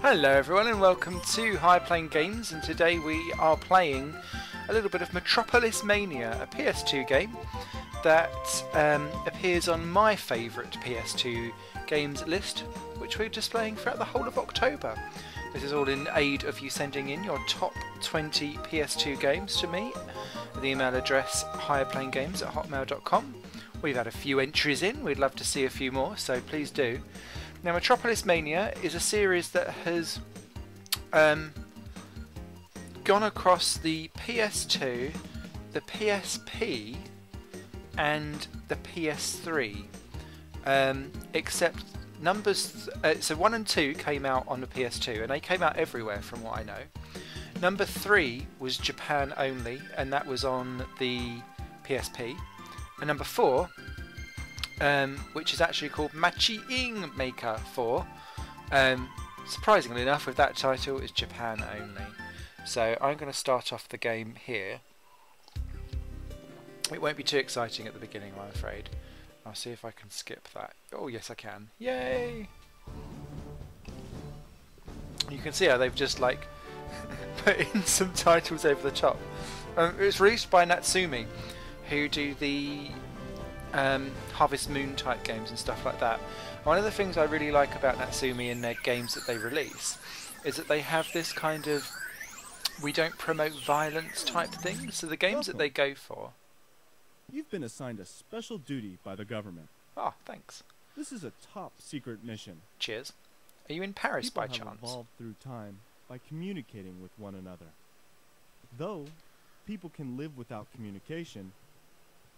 Hello everyone and welcome to High Playing Games, and today we are playing a little bit of Metropolismania, a PS2 game that appears on my favourite PS2 games list, which we're displaying throughout the whole of October. This is all in aid of you sending in your top 20 PS2 games to me at the email address higherplayinggames@hotmail.com. We've had a few entries in, we'd love to see a few more, so please do. Now, Metropolismania is a series that has gone across the PS2, the PSP and the PS3, except numbers, so 1 and 2 came out on the PS2 and they came out everywhere from what I know. Number 3 was Japan only, and that was on the PSP, and number 4, which is actually called Machi-ing Maker 4, surprisingly enough with that title, is Japan only. So I'm going to start off the game here. It won't be too exciting at the beginning, I'm afraid. I'll see if I can skip that. Oh yes I can. Yay! You can see how they've just like put in some titles over the top. It was released by Natsumi, who do the Harvest Moon type games and stuff like that. One of the things I really like about Natsumi in their games that they release is that they have this kind of we don't promote violence type thing. So the games that they go for. You've been assigned a special duty by the government. Oh, thanks. This is a top secret mission. Cheers. Are you in Paris by chance? People have evolved through time by communicating with one another. Though people can live without communication,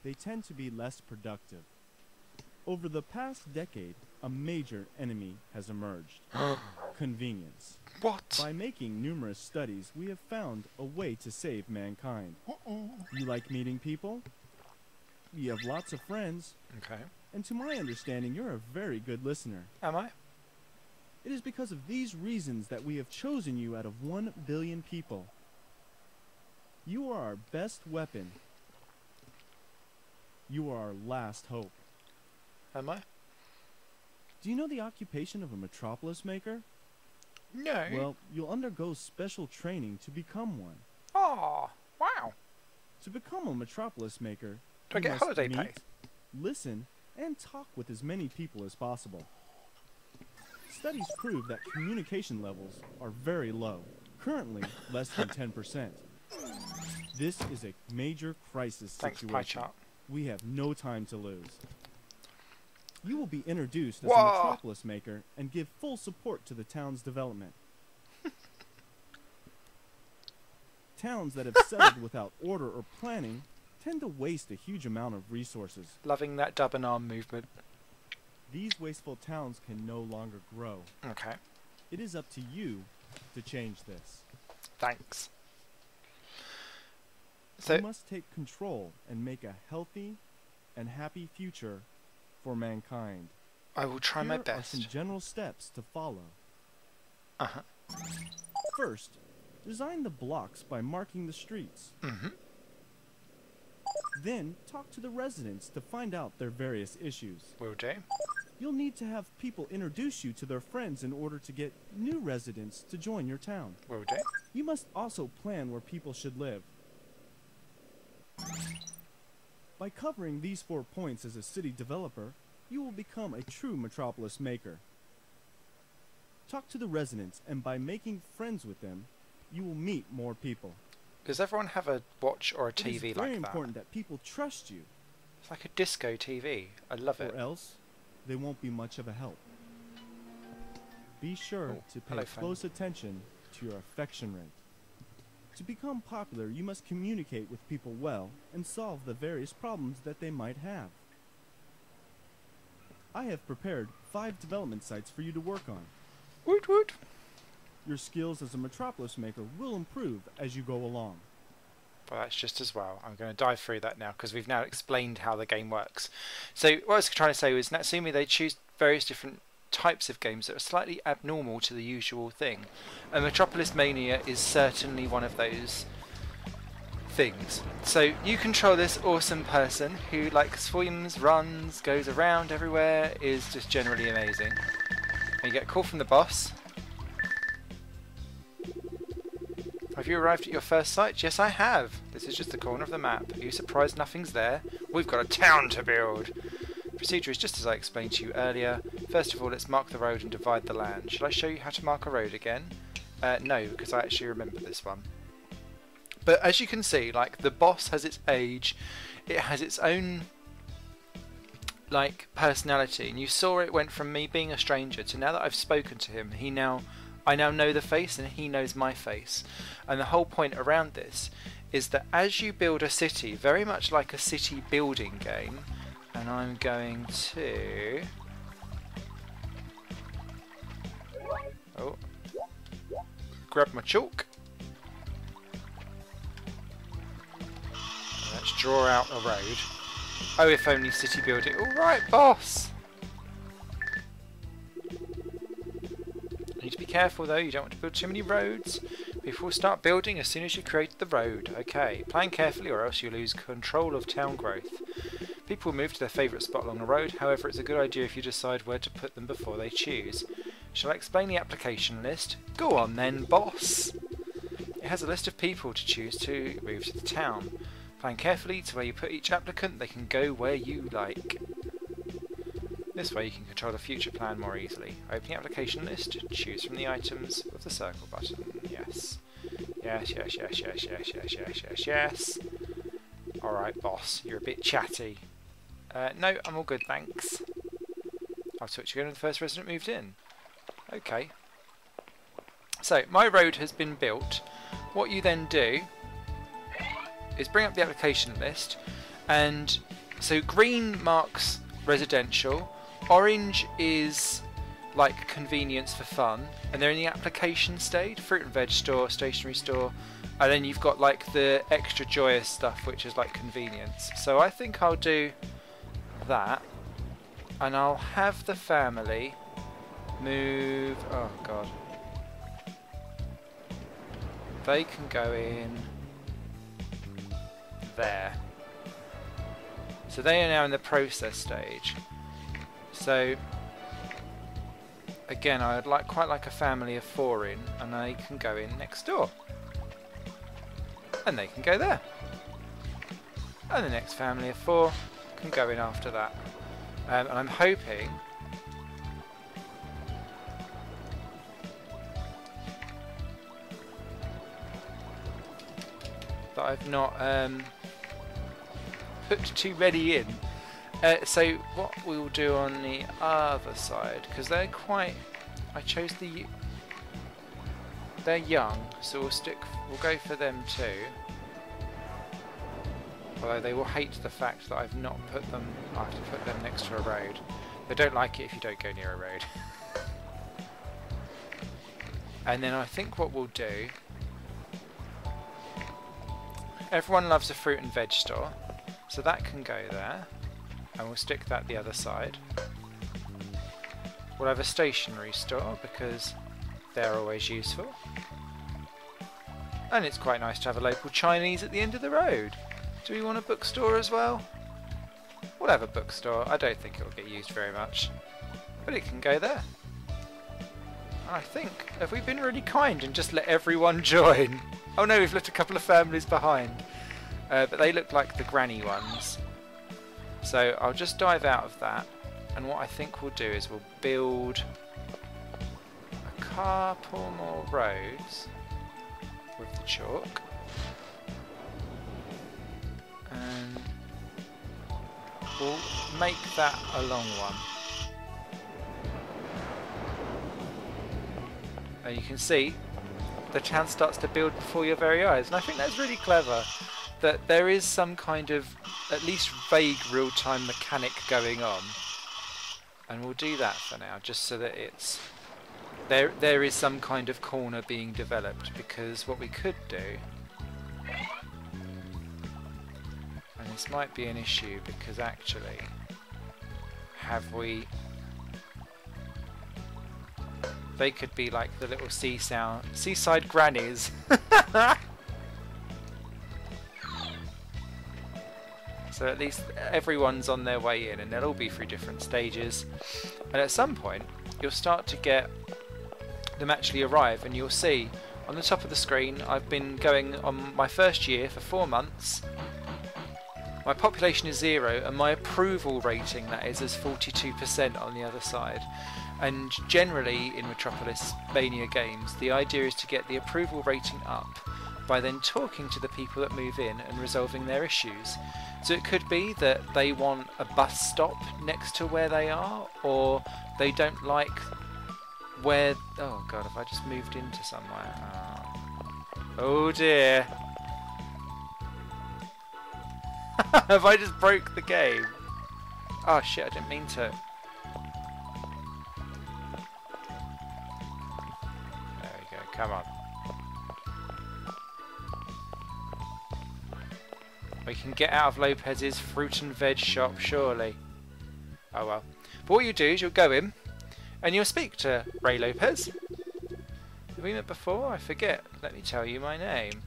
they tend to be less productive. Over the past decade, a major enemy has emerged. Convenience. What? By making numerous studies, we have found a way to save mankind. You like meeting people? You have lots of friends. Okay. And to my understanding, you're a very good listener. Am I? It is because of these reasons that we have chosen you out of 1 billion people. You are our best weapon. You are our last hope. Am I? Do you know the occupation of a metropolis maker? No. Well, you'll undergo special training to become one. Oh, wow. To become a metropolis maker, Do I you get must holiday meet, pay? listen, and talk with as many people as possible. Studies prove that communication levels are very low, currently less than 10%. This is a major crisis Thanks, situation. pie chart. We have no time to lose. You will be introduced as Whoa. a metropolis maker and give full support to the town's development. Towns that have settled without order or planning tend to waste a huge amount of resources. Loving that dub and arm movement. These wasteful towns can no longer grow. Okay. It is up to you to change this. Thanks. You So, must take control and make a healthy and happy future for mankind. I will try my Here are best. some general steps to follow. Uh-huh. First, design the blocks by marking the streets. Mm-hmm. Then, talk to the residents to find out their various issues. Will do. You'll need to have people introduce you to their friends in order to get new residents to join your town. Will do. You must also plan where people should live. By covering these 4 points as a city developer, you will become a true metropolis maker. Talk to the residents, and by making friends with them, you will meet more people. Does everyone have a watch or a TV It is like very that? important that people trust you, It's like a disco TV. I love it. or else they won't be much of a help. Be sure Oh, to pay hello, friend. close attention to your affection rate. To become popular, you must communicate with people well and solve the various problems that they might have. I have prepared 5 development sites for you to work on. Woot woot. Your skills as a metropolis maker will improve as you go along. Well, that's just as well. I'm going to dive through that now because we've now explained how the game works. So what I was trying to say was Natsumi, they choose various different types of games that are slightly abnormal to the usual thing. And Metropolismania is certainly one of those things. So you control this awesome person who like swims, runs, goes around everywhere, is just generally amazing. And you get a call from the boss. Have you arrived at your first site? Yes, I have. This is just the corner of the map. Are you surprised nothing's there? We've got a town to build. The procedure is just as I explained to you earlier. First of all, let's mark the road and divide the land. Shall I show you how to mark a road again? No, because I actually remember this one. But as you can see, like, the boss has its age, it has its own like personality, and you saw it went from me being a stranger to now that I've spoken to him, I now know the face and he knows my face. And the whole point around this is that as you build a city, very much like a city building game, and I'm going to grab my chalk. Let's draw out a road. Oh, if only city building. Alright, boss! You need to be careful though, you don't want to build too many roads. People will start building as soon as you create the road. Okay, plan carefully or else you lose control of town growth. People will move to their favourite spot along the road, however it's a good idea if you decide where to put them before they choose. Shall I explain the application list? Go on then, boss! It has a list of people to choose to move to the town. Plan carefully to where you put each applicant, they can go where you like. This way you can control the future plan more easily. Open the application list, choose from the items with the circle button. Yes. Yes, yes, yes, yes, yes, yes, yes, yes, yes. Alright, boss, you're a bit chatty. No, I'm all good, thanks. I'll talk to you when the first resident moved in. Okay. So, my road has been built. What you then do is bring up the application list, and so green marks residential, orange is like convenience for fun, and they're in the application stage, fruit and veg store, stationery store, and then you've got like the extra joyous stuff which is like convenience. So I think I'll do that, and I'll have the family move, oh god, they can go in there. So they are now in the process stage. So again, I would quite like a family of 4 in, and they can go in next door. And they can go there. And the next family of 4 can go in after that. And I'm hoping that I've not put too many in. So what we'll do on the other side, because they're quite, they're young, so we'll go for them too. Although they will hate the fact that I've not put them, I have to put them next to a road. They don't like it if you don't go near a road. And then I think what we'll do, everyone loves a fruit and veg store, so that can go there, and we'll stick that the other side. We'll have a stationery store because they're always useful, and it's quite nice to have a local Chinese at the end of the road. Do we want a bookstore as well? We'll have a bookstore. I don't think it'll get used very much, but it can go there. I think, have we been really kind and just let everyone join? Oh no, we've left a couple of families behind. But they look like the granny ones. So I'll just dive out of that. And what I think we'll do is we'll build a couple more roads with the chalk. And we'll make that a long one. And you can see the town starts to build before your very eyes, and I think that's really clever, that there is some kind of at least vague real-time mechanic going on, and we'll do that for now just so that it's there is some kind of corner being developed, because what we could do, and this might be an issue because actually they could be like the little seaside grannies. So at least everyone's on their way in, and they'll all be through different stages. And at some point, you'll start to get them actually arrive, and you'll see on the top of the screen, I've been going on my first year for 4 months. My population is 0, and my approval rating, that is 42% on the other side. And generally in Metropolismania games, the idea is to get the approval rating up by then talking to the people that move in and resolving their issues. So it could be that they want a bus stop next to where they are, or they don't like where... Oh god, have I just moved into somewhere? Oh dear. Have I just broke the game? Oh shit, I didn't mean to. There we go, come on. We can get out of Lopez's fruit and veg shop, surely. Oh well. But what you do is you'll go in, and you'll speak to Ray Lopez. Have we met before? I forget. Let me tell you my name.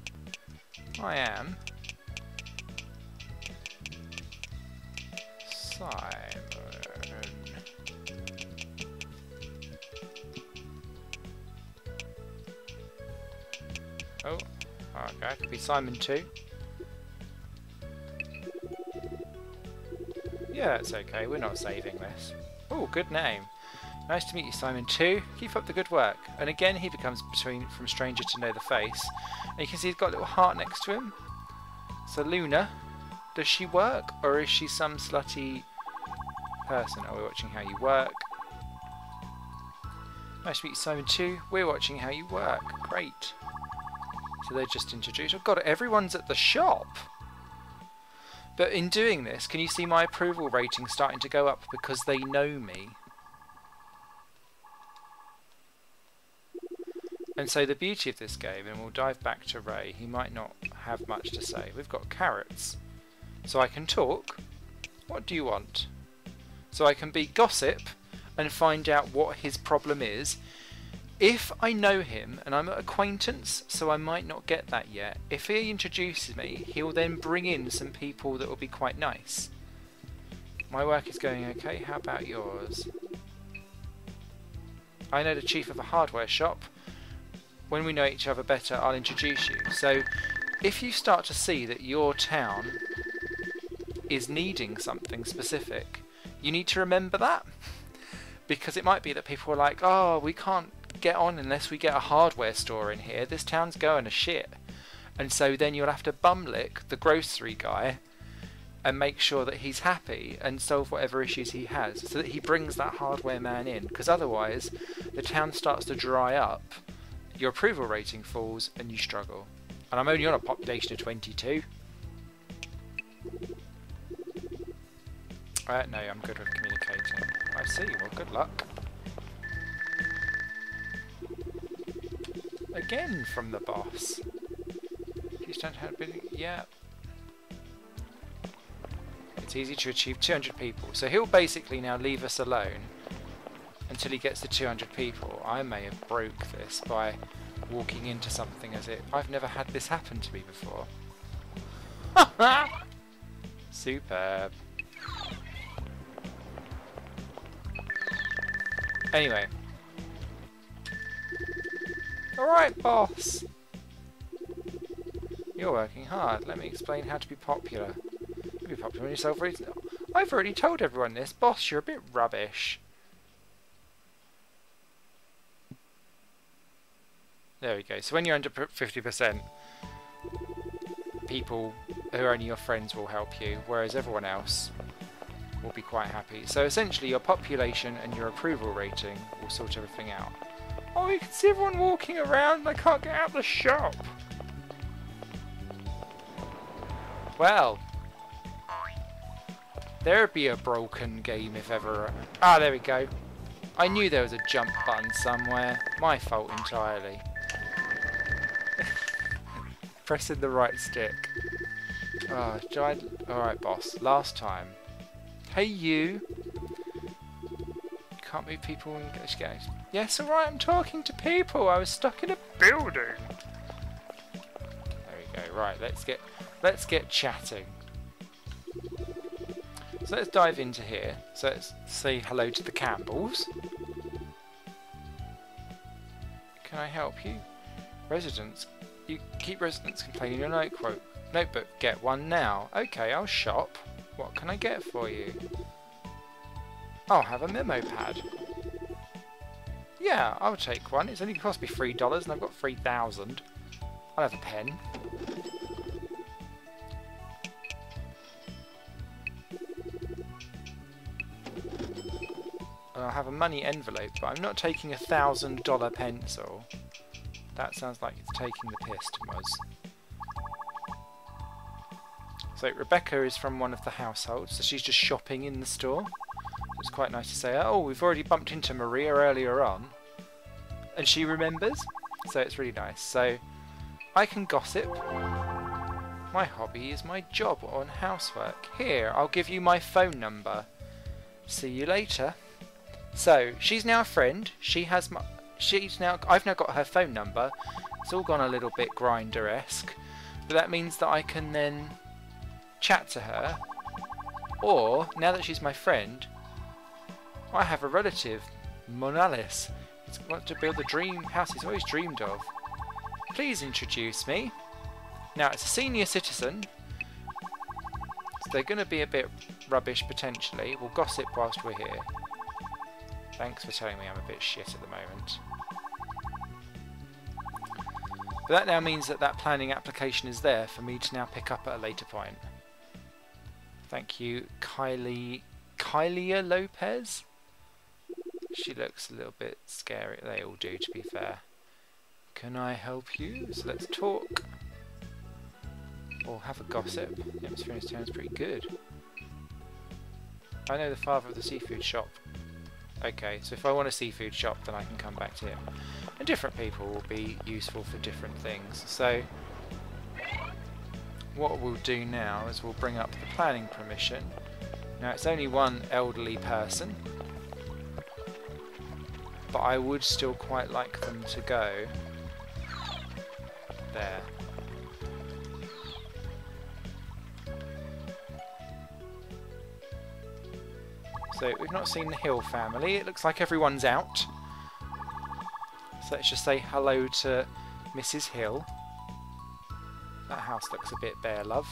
I am... Simon. Oh, okay, it could be Simon too. Yeah, that's okay, we're not saving this. Oh, good name. Nice to meet you, Simon 2. Keep up the good work. And again, he becomes from stranger to know the face. And you can see he's got a little heart next to him. So Luna, does she work, or is she some slutty person? Are we watching how you work? Nice to meet you, Simon 2. We're watching how you work. Great. So they're just introduced. Oh god, everyone's at the shop! But in doing this, can you see my approval rating starting to go up because they know me? And so the beauty of this game, and we'll dive back to Ray, he might not have much to say. We've got carrots. So I can talk. What do you want? So I can be gossip and find out what his problem is. If I know him, and I'm an acquaintance, so I might not get that yet, if he introduces me, he'll then bring in some people that will be quite nice. My work is going okay, how about yours? I know the chief of a hardware shop. When we know each other better, I'll introduce you. So, if you start to see that your town is needing something specific, you need to remember that. Because it might be that people are like, oh, we can't get on unless we get a hardware store in here. This town's going to shit. And so then you'll have to bumlick the grocery guy and make sure that he's happy and solve whatever issues he has so that he brings that hardware man in. Because otherwise, the town starts to dry up, your approval rating falls, and you struggle. And I'm only on a population of 22. No, I'm good with communicating. I see, well, good luck. Again from the boss. Please don't have been... Yeah. It's easy to achieve 200 people. So he'll basically now leave us alone until he gets to 200 people. I may have broke this by walking into something as it... I've never had this happen to me before. Superb. Anyway. Alright, boss. You're working hard. Let me explain how to be popular. You be popular when yourself. I've already told everyone this. Boss, you're a bit rubbish. There we go. So when you're under 50%, people who are only your friends will help you, whereas everyone else will be quite happy. So essentially your population and your approval rating will sort everything out. Oh, you can see everyone walking around and I can't get out of the shop. Well, there'd be a broken game if ever... Ah, there we go. I knew there was a jump button somewhere. My fault entirely. Pressing the right stick. Oh, alright, boss. Last time. Hey, you. Can't move people and get... Yes, alright, I'm talking to people. I was stuck in a building. There we go. Right, let's get chatting. So let's dive into here. So let's say hello to the Campbells. Can I help you? Residents. You keep residents complaining your notebook. Get one now. Okay, I'll shop. What can I get for you? I'll have a memo pad. Yeah, I'll take one. It's only cost me $3 and I've got 3,000. I'll have a pen. And I'll have a money envelope, but I'm not taking a $1,000 pencil. That sounds like it's taking the piss to us. So Rebecca is from one of the households, so she's just shopping in the store. It's quite nice to say, oh, we've already bumped into Maria earlier on. And she remembers, so it's really nice. So I can gossip. My hobby is my job on housework. Here, I'll give you my phone number. See you later. So she's now a friend. I've now got her phone number. It's all gone a little bit Grindr-esque, but that means that I can then chat to her. Or now that she's my friend, I have a relative, Monalis. He wants to build the dream house he's always dreamed of. Please introduce me. Now it's a senior citizen, so they're going to be a bit rubbish potentially. We'll gossip whilst we're here. Thanks for telling me I'm a bit shit at the moment. But that now means that that planning application is there for me to now pick up at a later point. Thank you, Kylia Lopez. She looks a little bit scary. They all do, to be fair. Can I help you? So let's talk. Or have a gossip. The atmosphere in this town is pretty good. I know the father of the seafood shop. Okay, so if I want a seafood shop, then I can come back to him. And different people will be useful for different things. So what we'll do now is we'll bring up the planning permission. Now it's only one elderly person, but I would still quite like them to go there. So we've not seen the Hill family. It looks like everyone's out. So let's just say hello to Mrs. Hill. That house looks a bit bare, love.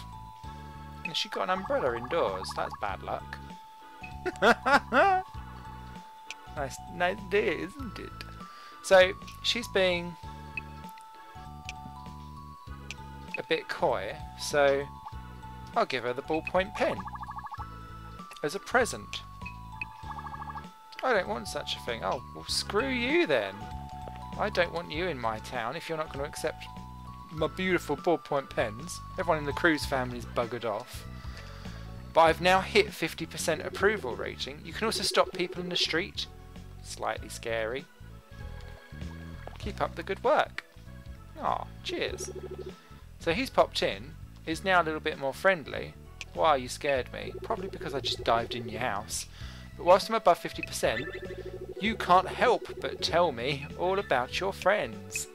And she got an umbrella indoors. That's bad luck. Nice idea, isn't it? So she's being a bit coy. So I'll give her the ballpoint pen as a present. I don't want such a thing. Oh, well, screw you then. I don't want you in my town if you're not going to accept my beautiful ballpoint pens. Everyone in the Cruz family's buggered off. But I've now hit 50% approval rating. You can also stop people in the street. Slightly scary. Keep up the good work. Aw, cheers. So he's popped in. Is now a little bit more friendly. Why, you scared me. Probably because I just dived in your house. But whilst I'm above 50%, you can't help but tell me all about your friends.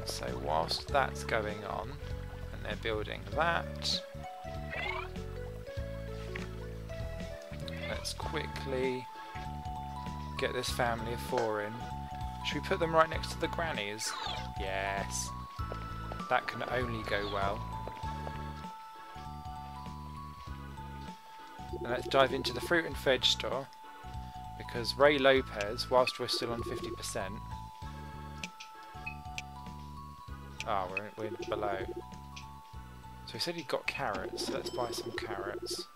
So whilst that's going on, and they're building that, let's quickly get this family of 4 in. Should we put them right next to the grannies? Yes. That can only go well. And let's dive into the fruit and veg store, because Ray Lopez, whilst we're still on 50%, we're in below. So he said he got carrots, so let's buy some carrots.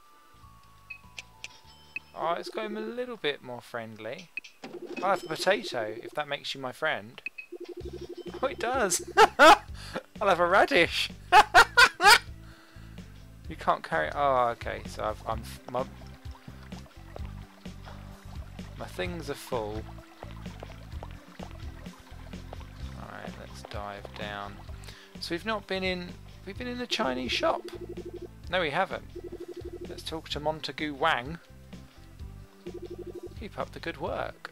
Oh, it's got him a little bit more friendly. I'll have a potato, if that makes you my friend. Oh, it does! I'll have a radish! You can't carry... Oh, okay, so my things are full. Alright, let's dive down. So we've not been in... We've been in the Chinese shop. No, we haven't. Let's talk to Montague Wang. Keep up the good work.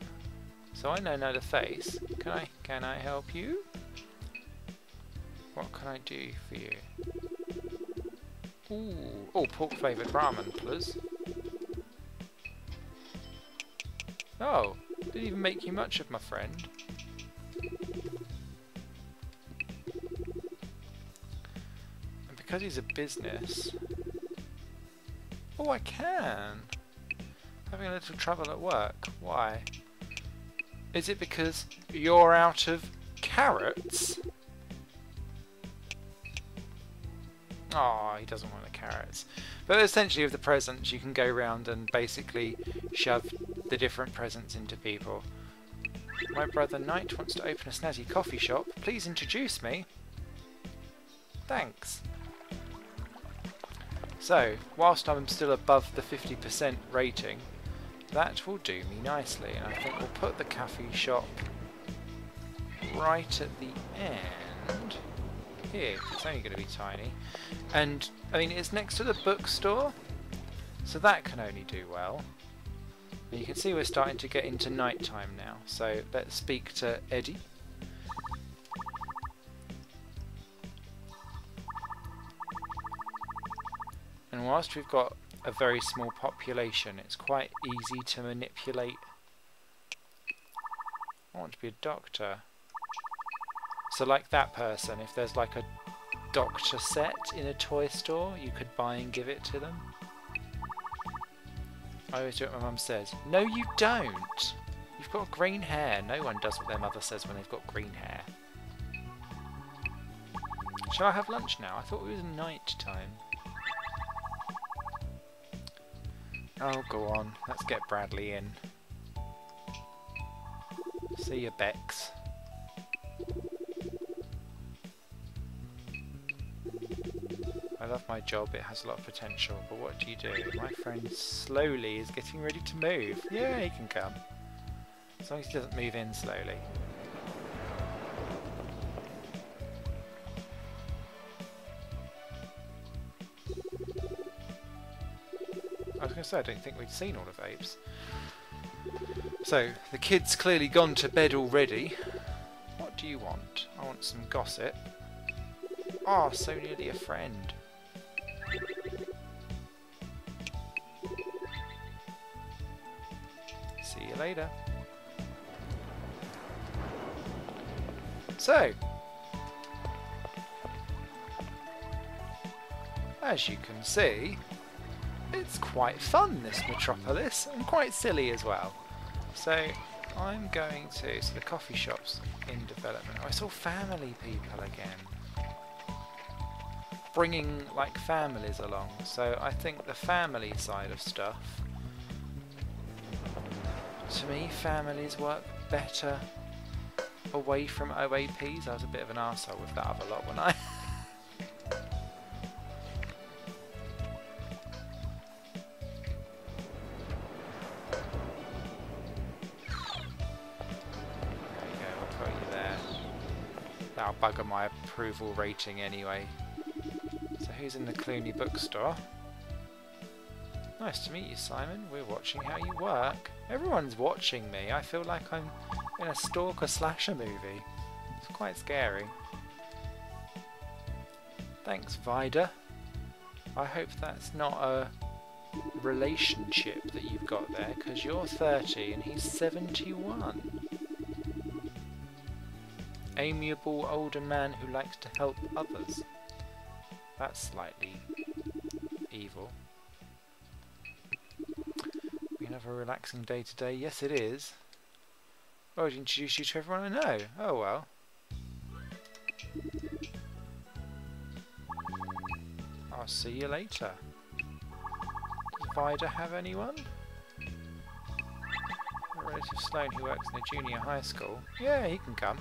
So I know the face. Can I help you? What can I do for you? Ooh, oh, pork flavoured ramen, please. Oh, didn't even make you much of my friend. And because he's a business... Oh, I can! Having a little trouble at work. Why? Is it because you're out of carrots? Oh, he doesn't want the carrots. But essentially with the presents you can go around and basically shove the different presents into people. My brother Knight wants to open a snazzy coffee shop. Please introduce me. Thanks. So, whilst I'm still above the 50% rating, that will do me nicely. And I think we'll put the coffee shop right at the end. Here, it's only going to be tiny. And, I mean, it's next to the bookstore, so that can only do well. And you can see we're starting to get into night time now, so let's speak to Eddie. And whilst we've got a very small population, it's quite easy to manipulate. I want to be a doctor. So like that person, if there's like a doctor set in a toy store, you could buy and give it to them. I always do what my mum says. No, you don't! You've got green hair. No one does what their mother says when they've got green hair. Shall I have lunch now? I thought it was night time. Oh, go on. Let's get Bradley in. See you, Bex. I love my job, it has a lot of potential, but what do you do? My friend slowly is getting ready to move. Yeah, he can come. As long as he doesn't move in slowly. I was going to say, I don't think we'd seen all of Apes. So, the kid's clearly gone to bed already. What do you want? I want some gossip. Oh, so nearly a friend. See you later. So, as you can see, it's quite fun, this Metropolis, and quite silly as well. So, I'm going to... So the coffee shop's in development. Oh, it's all family people again. Bringing, like, families along. So I think the family side of stuff... To me, families work better away from OAPs. I was a bit of an arsehole with that other lot, wasn't I? That'll bugger my approval rating anyway. So who's in the Clooney bookstore? Nice to meet you, Simon. We're watching how you work. Everyone's watching me. I feel like I'm in a stalker slasher movie. It's quite scary. Thanks, Vida. I hope that's not a relationship that you've got there, because you're 30 and he's 71. Amiable older man who likes to help others. That's slightly evil. We can have a relaxing day today. Yes, it is. Oh, I'd introduce you to everyone I know. Oh well. I'll see you later. Does Vida have anyone? A relative Sloane who works in a junior high school. Yeah, he can come.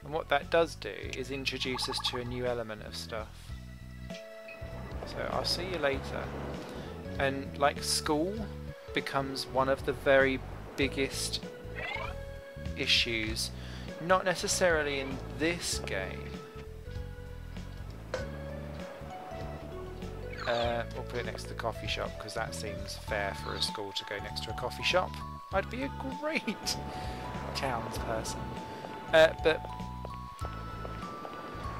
And what that does do is introduce us to a new element of stuff. So I'll see you later. And like school becomes one of the very biggest issues, not necessarily in this game. We'll put it next to the coffee shop because that seems fair for a school to go next to a coffee shop. I'd be a great townsperson. But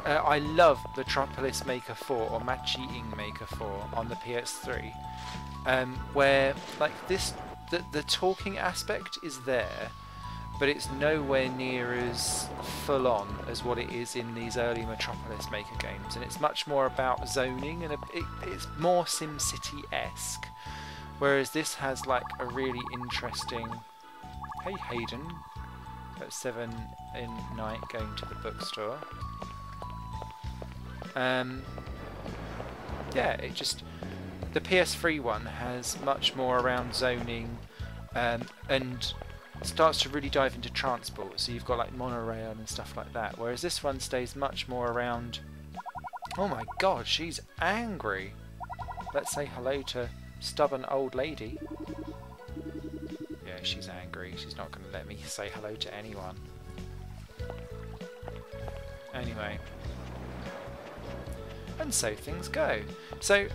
I love Metropolis Maker 4 or Matchy Ing Maker 4 on the PS3, where like the talking aspect is there, but it's nowhere near as full on as what it is in these early Metropolis Maker games, and it's much more about zoning, and it's more SimCity-esque, whereas this has like a really interesting... Hey Hayden, at 7 in night going to the bookstore. Yeah, it just... The PS3 one has much more around zoning, and starts to really dive into transport, so you've got like monorail and stuff like that, whereas this one stays much more around... Oh my god, she's angry! Let's say hello to stubborn old lady. Yeah, she's angry. She's not going to let me say hello to anyone. Anyway. And so things go. So,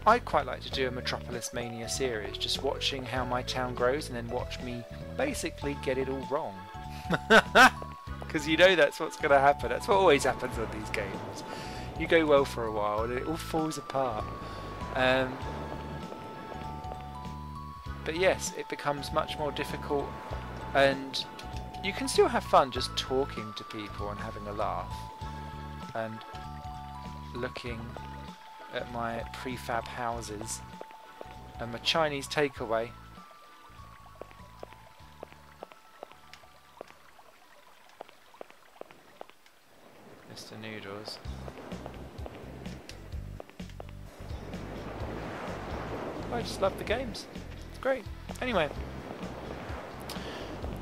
I'd quite like to do a Metropolismania series, just watching how my town grows and then watch me basically get it all wrong. Because you know that's what's going to happen. That's what always happens on these games. You go well for a while and it all falls apart. But yes, it becomes much more difficult, and you can still have fun just talking to people and having a laugh and looking at my prefab houses and my Chinese takeaway. Mr. Noodles. I just love the games. It's great. Anyway,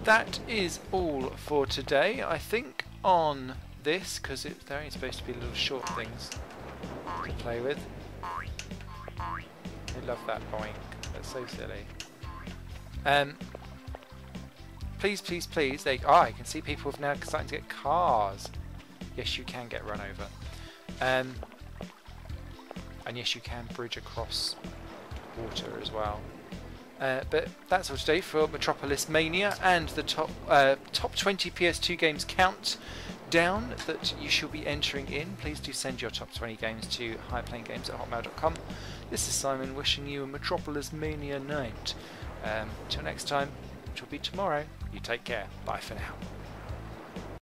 that is all for today. I think on this, because they're only supposed to be little short things to play with. I love that boink. That's so silly. Please, please, please. I can see people have now starting to get cars. Yes, you can get run over. And yes, you can bridge across water as well. But that's all today for Metropolismania and the top 20 PS2 games countdown that you should be entering in. Please do send your top 20 games to highplayinggames@hotmail.com. This is Simon wishing you a Metropolismania night. Till next time, which will be tomorrow, you take care. Bye for now.